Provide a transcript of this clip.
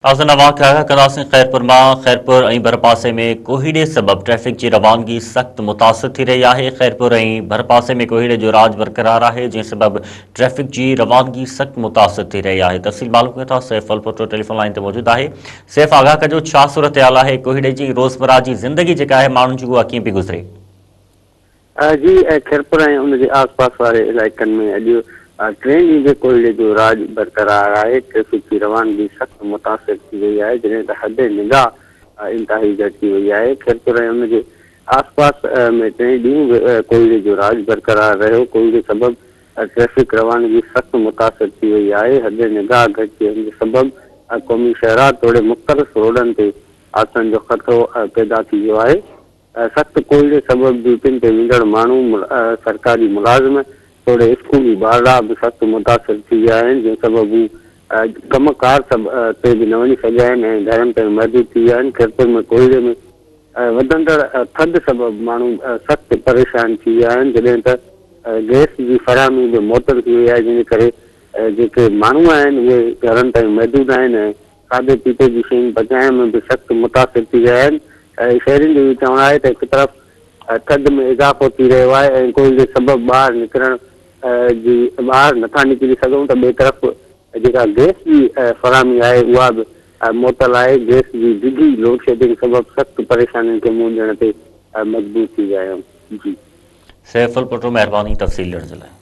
ख़ैरपुर मां ख़ैरपुर ऐं भरपासे में कोहीड़े सबब ट्रैफ़िक की रवानगी सख़्त मुतासिर थी रही है। ख़ैरपुर ऐं भरपासे में कोहीड़े जो राज बरक़रार है, जंहिं सबब ट्रैफ़िक की रवानगी सख़्त मुतासिर थी रही है। तफ़सील मालूम कयूं था, सैफ़ अलपोटो टेलीफोन लाइन ते मौजूद है। सैफ़, आगाह कजो, छा सूरत हाल है कोहीड़े जी? रोज़मर्रा की ज़िंदगी जेका है माण्हुनि जी उहा कीअं पई गुज़रे? जी ख़ैरपुर ऐं उन जे आस पास वारे इलाइक़नि में अॼु टे ॾींहं जे कोहीड़े जो राज बरक़रार आहे। ट्रैफ़िक जी रवानगी सख़्तु मुतासिर थी वई आहे, जॾहिं त हद निगाह इंतिहाई घटिजी वई आहे। ख़ैरपुर ऐं उन जे आस पास में टे ॾींहं कोहीड़े जो राज बरक़रार रहियो। कोहीड़े सबबि ट्रैफ़िक रवानगी सख़्तु मुतासिर थी वई आहे। हद निगाह घटिजी वञण जे सबबि क़ौमी शहरा तोड़े मुख़्तलिफ़ रोडनि ते हादसनि जो ख़तरो पैदा थी वियो आहे। सख़्तु कोहीड़े सबबि ड्यूटियुनि ते वेंदड़ माण्हू, सरकारी मुलाज़िम तोड़े स्कूली ॿारड़ा बि सख़्तु मुतासिर थी विया आहिनि, जंहिं सबबि हू कमकार ते बि न वञी सघिया आहिनि ऐं घरनि ताईं महदूद थी विया आहिनि। ख़ैरपुर में कोहीड़े में वधंदड़ थधि सबबि माण्हू सख़्तु परेशान थी विया आहिनि, जॾहिं त गैस जी फ़राहमी बि मुअतल थी वई आहे, जंहिंजे करे जेके माण्हू आहिनि उहे घरनि ताईं महदूद आहिनि ऐं खाधे पीते जी शयूं पचाइण में बि सख़्तु मुतासिर थी विया आहिनि। शहरियुनि जो इहो चवणु आहे त हिकु तरफ़ थधि में इज़ाफ़ो थी रहियो आहे ऐं कोहीड़े सबबि ॿाहिरि निकिरण जी ॿाहिरि नथा निकिरी सघूं, त ॿिए तरफ़ जेका गैस जी फ़राहमी आहे उहा बि मुअतल आहे। गैस जी डिघी लोड शेडिंग सबबि सख़्तु परेशानियुनि खे मुंहुं ॾियण ते मजबूर थी विया आहियूं। जी सैफ़ अलपोटो, महिरबानी तफ़सील ॾियण जे लाइ।